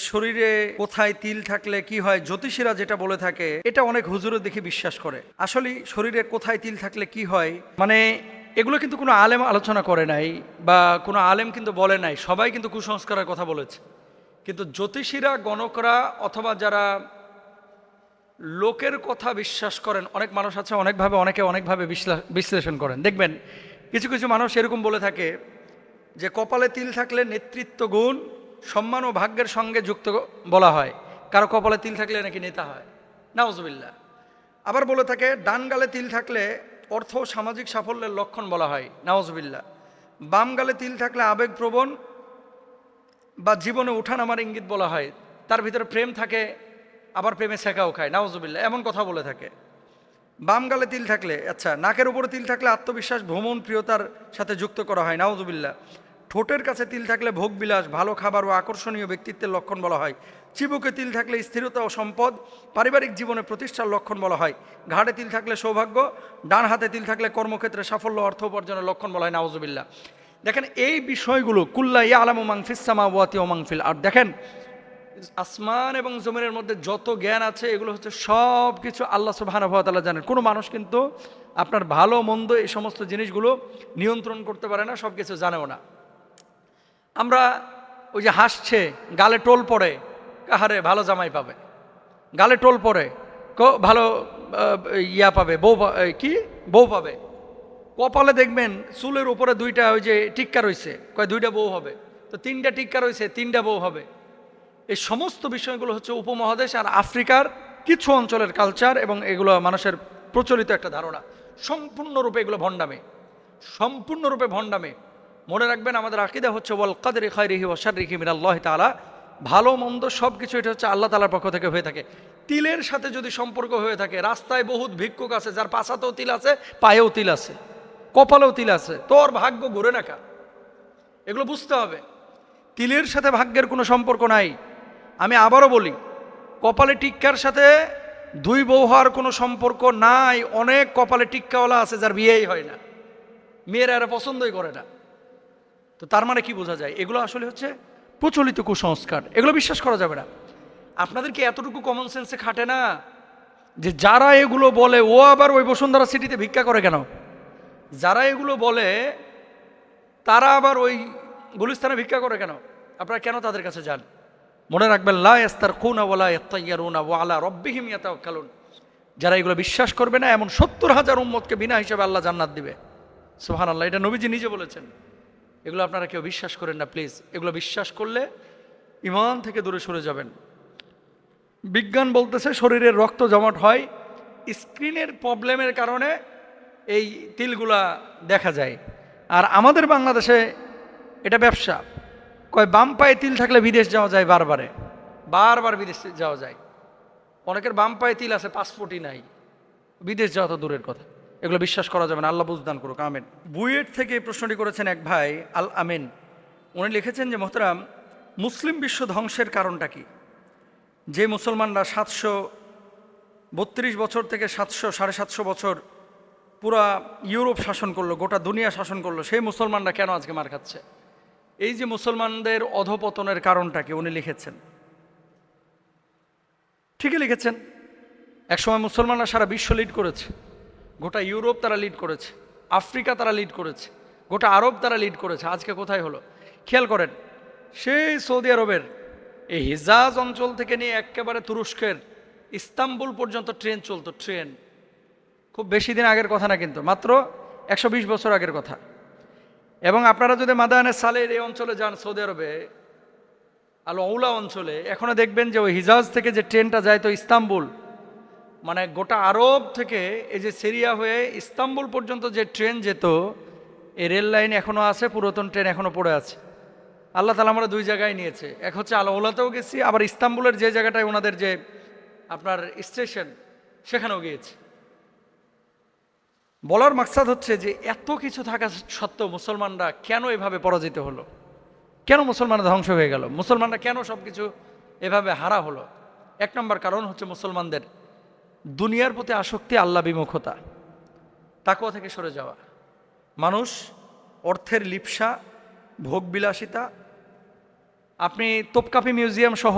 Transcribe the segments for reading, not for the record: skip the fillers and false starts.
শরীরে কোথায় তিল থাকলে কি হয়, জ্যোতিষীরা যেটা বলে থাকে এটা অনেক হুজুরও দেখে বিশ্বাস করে। আসলে শরীরে কোথায় তিল থাকলে কি হয়, মানে এগুলো কিন্তু কোনো আলেম আলোচনা করে নাই বা কোনো আলেম কিন্তু বলে নাই, সবাই কিন্তু কুসংস্কারের কথা বলেছে। কিন্তু জ্যোতিষীরা, গণকরা অথবা যারা লোকের কথা বিশ্বাস করেন, অনেক মানুষ আছে অনেকে অনেকভাবে বিশ্লেষণ করেন। দেখবেন কিছু কিছু মানুষ এরকম বলে থাকে যে কপালে তিল থাকলে নেতৃত্ব গুণ, সম্মান ও ভাগ্যের সঙ্গে যুক্ত বলা হয়। কারো কপালে তিল থাকলে নাকি নেতা হয়, নাউজুবিল্লাহ। আবার বলে থাকে ডান গালে তিল থাকলে অর্থ ও সামাজিক সাফল্যের লক্ষণ বলা হয়, নাউজুবিল্লাহ। বাম গালে তিল থাকলে আবেগপ্রবণ বা জীবনে ওঠানামার ইঙ্গিত বলা হয়। তার ভিতরে প্রেম থাকে, আবার প্রেমে শেখাও খায়, নাউজুবিল্লাহ, এমন কথা বলে থাকে। বাম গালে তিল থাকলে, আচ্ছা, নাকের উপরে তিল থাকলে আত্মবিশ্বাস, ভ্রমণ, প্রিয়তার সাথে যুক্ত করা হয়, নাউজুবিল্লাহ। ঠোঁটের কাছে তিল থাকলে ভোগবিলাস, ভালো খাবার ও আকর্ষণীয় ব্যক্তিত্বের লক্ষণ বলা হয়। চিবুকে তিল থাকলে স্থিরতা ও সম্পদ, পারিবারিক জীবনে প্রতিষ্ঠার লক্ষণ বলা হয়। ঘাড়ে তিল থাকলে সৌভাগ্য, ডান হাতে তিল থাকলে কর্মক্ষেত্রে সাফল্য, অর্থ উপার্জনের লক্ষণ বলা হয়, নাউজুবিল্লাহ। দেখেন এই বিষয়গুলো কুল্লা ইয়ালামু মান ফিস সামাওয়াতি ওয়া মান ফিল আরদ, দেখেন আসমান এবং জমিনের মধ্যে যত জ্ঞান আছে এগুলো হচ্ছে সব কিছু আল্লাহ সুবহানাহু ওয়া তাআলা জানেন। কোনো মানুষ কিন্তু আপনার ভালো মন্দ এই সমস্ত জিনিসগুলো নিয়ন্ত্রণ করতে পারে না, সব কিছু জানেও না। আমরা ওই যে হাসছে, গালে টোল পড়ে, কাহারে ভালো জামাই পাবে, গালে টোল পড়ে ভালো ইয়া পাবে, বউ পাবে। কপালে দেখবেন চুলের উপরে দুইটা ওই যে টিক্কা রয়েছে, কয় দুইটা বউ হবে, তো তিনটা টিক্কা রয়েছে, তিনটা বউ হবে। এই সমস্ত বিষয়গুলো হচ্ছে উপমহাদেশ আর আফ্রিকার কিছু অঞ্চলের কালচার, এবং এগুলো মানুষের প্রচলিত একটা ধারণা। সম্পূর্ণরূপে এগুলো ভণ্ডামি, সম্পূর্ণরূপে ভণ্ডামি। মনে রাখবেন আমাদের আকীদা হচ্ছে ওয়াল কদরি খায়রিহি ওয়া শাররিহি মিনাল্লাহি তাআলা, ভালো মন্দ সব কিছু এটা হচ্ছে আল্লাহ তাআলার পক্ষ থেকে হয়ে থাকে। তিলের সাথে যদি সম্পর্ক হয়ে থাকে, রাস্তায় বহুত ভিক্ষুক আছে যার পাছাতেও তিল আছে, পায়েও তিল আছে, কপালেও তিল আছে, তোর ভাগ্য ঘুরে নাকা। এগুলো বুঝতে হবে, তিলের সাথে ভাগ্যের কোনো সম্পর্ক নাই। আমি আবারও বলি, কপালে টিক্কার সাথে দুই বউ হওয়ার কোনো সম্পর্ক নাই। অনেক কপালে টিক্কাওয়ালা আছে যার বিয়েই হয় না, মেয়েরা এরা পছন্দই করে না। তো তার মানে কি বোঝা যায়, এগুলো আসলে হচ্ছে প্রচলিত কুসংস্কার, এগুলো বিশ্বাস করা যাবে না। আপনাদেরকে এতটুকু কমন সেন্সে খাটে না যে যারা এগুলো বলে ও আবার ওই বসুন্ধরা সিটিতে ভিক্ষা করে কেন? যারা এগুলো বলে তারা আবার ওই গুলিস্তানে ভিক্ষা করে কেন? আপনারা কেন তাদের কাছে যান? মনে রাখবেন লা ইয়াস্তারকুনা ওয়ালা ইয়াত্তাইয়ারুনা ওয়া আলা রাব্বিহিম ইয়াতাওয়াক্কালুন, যারা এগুলো বিশ্বাস করবে না এমন 70,000 উম্মতকে বিনা হিসাবে আল্লাহ জান্নাত দিবে। সুবহানাল্লাহ, এটা নবীজি নিজে বলেছেন। এগুলো আপনারা কেউ বিশ্বাস করেন না প্লিজ। এগুলো বিশ্বাস করলে ঈমান থেকে দূরে সরে যাবেন। বিজ্ঞান বলতেছে শরীরের রক্ত জমাট হয়, স্ক্রিনের প্রবলেমের কারণে এই তিলগুলা দেখা যায়। আর আমাদের বাংলাদেশে এটা ব্যবসা, কয় বাম পায়ে তিল থাকলে বিদেশ যাওয়া যায়, বারবার বিদেশে যাওয়া যায়। অনেকের বাম পায়ে তিল আছে, পাসপোর্টই নাই, বিদেশ যাওয়া তো দূরের কথা। এগুলো বিশ্বাস করা যাবে না, আল্লাহ বুঝদান করুক, আমিন। বুয়েট থেকে এই প্রশ্নটি করেছেন এক ভাই, আল আমিন। উনি লিখেছেন যে মোহতারাম, মুসলিম বিশ্ব ধ্বংসের কারণটা কি? যে মুসলমানরা 732 বছর থেকে 700-750 বছর পুরা ইউরোপ শাসন করলো, গোটা দুনিয়া শাসন করলো, সেই মুসলমানরা কেন আজকে মার খাচ্ছে? এই যে মুসলমানদের অধপতনের কারণটা কি উনি লিখেছেন, ঠিকই লিখেছেন। একসময় মুসলমানরা সারা বিশ্ব লিড করেছে, গোটা ইউরোপ তারা লিড করেছে, আফ্রিকা তারা লিড করেছে, গোটা আরব তারা লিড করেছে। আজকে কোথায় হলো? খেয়াল করেন, সেই সৌদি আরবের এই হিজাজ অঞ্চল থেকে নিয়ে একেবারে তুরস্কের ইস্তাম্বুল পর্যন্ত ট্রেন চলতো, ট্রেন। খুব বেশি দিন আগের কথা না, কিন্তু মাত্র 120 বছর আগের কথা। এবং আপনারা যদি মাদায়ানে সালের এই অঞ্চলে যান, সৌদি আরবে আল আউলা অঞ্চলে, এখনও দেখবেন যে ওই হিজাজ থেকে যে ট্রেনটা যায় তো ইস্তাম্বুল, মানে গোটা আরব থেকে এই যে সিরিয়া হয়ে ইস্তাম্বুল পর্যন্ত যে ট্রেন যেত, এই রেল লাইন এখনও আছে, পুরাতন ট্রেন এখনও পড়ে আছে। আল্লাহ তাআলা আমরা দুই জায়গায় নিয়েছে, এক হচ্ছে আল আউলাতেও গেছি, আবার ইস্তাম্বুলের যে জায়গাটায় ওনাদের যে আপনার স্টেশন, সেখানেও গিয়েছি। বলার মাকসাদ হচ্ছে যে এত কিছু থাকা সত্ত্বেও মুসলমানরা কেন এভাবে পরাজিত হলো, কেন মুসলমানরা ধ্বংস হয়ে গেল, মুসলমানরা কেন সব কিছু এভাবে হারা হলো? এক নম্বর কারণ হচ্ছে মুসলমানদের দুনিয়ার প্রতি আসক্তি, আল্লাহ বিমুখতা, তাকওয়া থেকে সরে যাওয়া। মানুষ অর্থের লিপ্সা, ভোগবিলাসিতা, আপনি তোপকাপি মিউজিয়াম সহ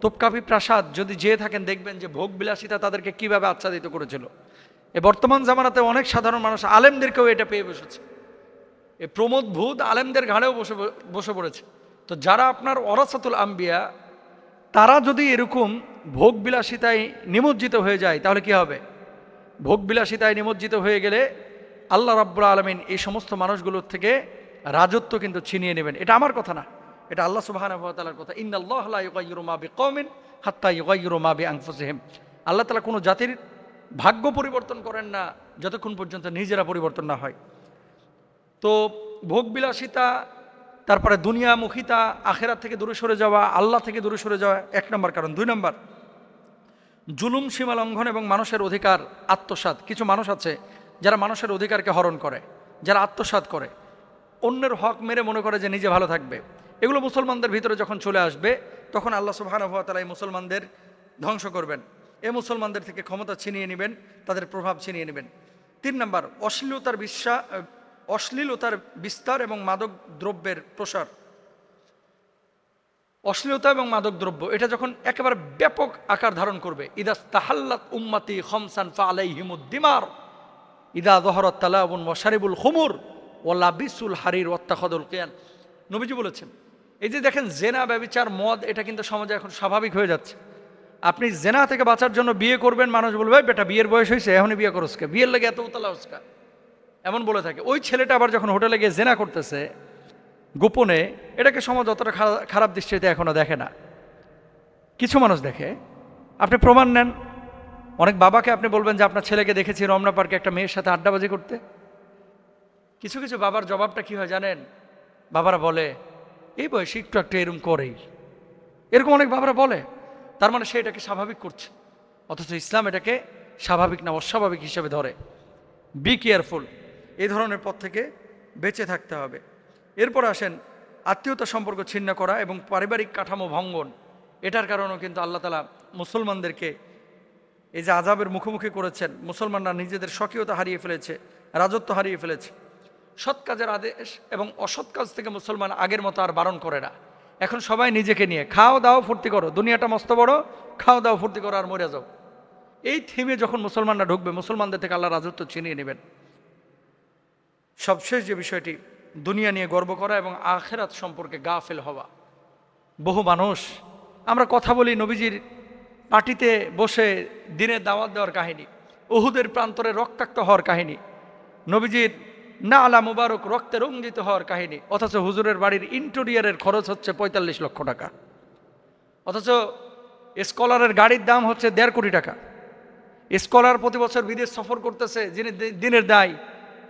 তোপকাপি প্রাসাদ যদি যেয়ে থাকেন, দেখবেন যে ভোগ বিলাসিতা তাদেরকে কিভাবে আচ্ছাদিত করেছিল। এ বর্তমান জামানাতে অনেক সাধারণ মানুষ, আলেমদেরকেও এটা পেয়ে বসেছে। এ প্রমোদ ভূত আলেমদের ঘাড়েও বসে পড়েছে। তো যারা আপনার ওরাসাতুল আম্বিয়া, তারা যদি এরকম ভোগ বিলাসিতায় নিমজ্জিত হয়ে যায়, তাহলে কি হবে? ভোগ বিলাসিতায় নিমজ্জিত হয়ে গেলে আল্লাহ রাব্বুল আলামিন এই সমস্ত মানুষগুলোর থেকে রাজত্ব কিন্তু ছিনিয়ে নেবেন। এটা আমার কথা না, এটা আল্লাহ সুবহানাহু ওয়া তাআলার কথা। ইন্নাল্লাহা লা ইউগাইয়িরু মা বিকওমিন হাত্তা ইউগাইয়িরু মা বিআনফুসিহিম। আল্লাহ তাআলা কোনো জাতির ভাগ্য পরিবর্তন করেন না যতক্ষণ পর্যন্ত নিজেরা পরিবর্তন না হয়। তো ভোগবিলাসিতা, তারপরে দুনিয়ামুখিতা, আখেরাত থেকে দূরে সরে যাওয়া, আল্লাহ থেকে দূরে সরে যাওয়া এক নম্বর কারণ। 2 নম্বর, জুলুম, সীমা লঙ্ঘন এবং মানুষের অধিকার আত্মসাৎ। কিছু মানুষ আছে যারা মানুষের অধিকারকে হরণ করে, যারা আত্মসাৎ করে, অন্যের হক মেরে মনে করে যে নিজে ভালো থাকবে। এগুলো মুসলমানদের ভিতরে যখন চলে আসবে, তখন আল্লাহ সুবহানাহু ওয়া তাআলা এই মুসলমানদের ধ্বংস করবেন। এই মুসলমানদের থেকে ক্ষমতা ছিনিয়ে নেবেন, তাদের প্রভাব ছিনিয়ে নেবেন। 3 নম্বর, অশ্লীলতার বিস্তার এবং মাদক দ্রব্যের প্রসার। অশ্লীলতা এবং মাদক দ্রব্য এটা যখন একেবারে ব্যাপক আকার ধারণ করবে, ইদা তাহাল্লাত উম্মতি খমসান ফালাইহিমুদ্দিমার ইদা যহরাত তালাবুন ওয়া শারিবুল খুমুর ওয়া লাবিসুল হারির ওয়াত্তাখাদুল কিয়ান। নবীজি বলেছেন, এই যে দেখেন জেনা, ব্যভিচার, মদ, এটা কিন্তু সমাজে এখন স্বাভাবিক হয়ে যাচ্ছে। আপনি জেনা থেকে বাঁচার জন্য বিয়ে করবেন, মানুষ বলবে বেটা বিয়ের বয়স হয়েছে, এখনই বিয়ে করোসকে, বিয়ের লাগে এত উতলা উস্কা, এমন বলে থাকে। ওই ছেলেটা আবার যখন হোটেলে গিয়ে জেনা করতেছে গোপনে, এটাকে সমাজ অতটা খারাপ দৃষ্টিতে এখনো দেখে না। কিছু মানুষ দেখে। আপনি প্রমাণ নেন। অনেক বাবাকে আপনি বলবেন যে আপনার ছেলেকে দেখেছি রমনা পার্কে একটা মেয়ের সাথে আড্ডাবাজি করতে। কিছু কিছু বাবার জবাবটা কি হয় জানেন? বাবারা বলে এই বয়সে একটু একটু এরকম করেই, এরকম অনেক বাবারা বলে। তার মানে সে এটাকে স্বাভাবিক করছে, অথচ ইসলাম এটাকে স্বাভাবিক না, অস্বাভাবিক হিসেবে ধরে। বি কেয়ারফুল, এই ধরনের পথ থেকে বেঁচে থাকতে হবে। এরপর আসেন আত্মীয়তা সম্পর্ক ছিন্ন করা এবং পারিবারিক কাঠামো ভঙ্গন। এটার কারণেও কিন্তু আল্লাহ তাআলা মুসলমানদেরকে এই যে আযাবের মুখোমুখি করেছেন। মুসলমানরা নিজেদের স্বকীয়তা হারিয়ে ফেলেছে, রাজত্ব হারিয়ে ফেলেছে। সৎ কাজের আদেশ এবং অসৎ কাজ থেকে মুসলমান আগের মতো আর বারণ করে না। এখন সবাই নিজেকে নিয়ে খাও দাও ফুর্তি করো, দুনিয়াটা মস্ত বড়, খাও দাও ফুর্তি করো আর মরে যাও। এই থিমে যখন মুসলমানরা ঢুকবে, মুসলমানদের থেকে আল্লাহ রাজত্ব ছিনিয়ে নেবেন। সবশেষ যে বিষয়টি, দুনিয়া নিয়ে গর্ব করা এবং আখিরাত সম্পর্কে গাফেল হওয়া। বহু মানুষ, আমরা কথা বলি নবীজির পার্টিতে বসে দিনের দাওয়াত দেওয়ার কাহিনী, উহুদের প্রান্তরে রক্তাক্ত হওয়ার কাহিনী, নবীজির না আলা মুবারক রক্তে রঞ্জিত হওয়ার কাহিনী, অথচ হুজুরের বাড়ির ইন্টেরিয়ারের খরচ হচ্ছে ৪৫ লক্ষ টাকা, অথচ স্কলারের গাড়ির দাম হচ্ছে ১.৫ কোটি টাকা। স্কলার প্রতি বছর বিদেশ সফর করতেছে, যিনি দিনের দায়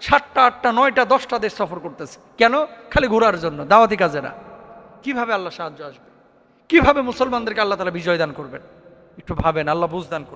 ৭টা ৮টা ৯টা 10টা দেশ সফর করতেছে। কেন? খালি ঘোরার জন্য, দাওয়াতি কাজে না। কিভাবে আল্লাহ সাহায্য আসবে? কিভাবে মুসলমানদেরকে আল্লাহ তাআলা বিজয় দান করবেন? একটু ভাবেন, আল্লাহ বুঝ দান করবেন।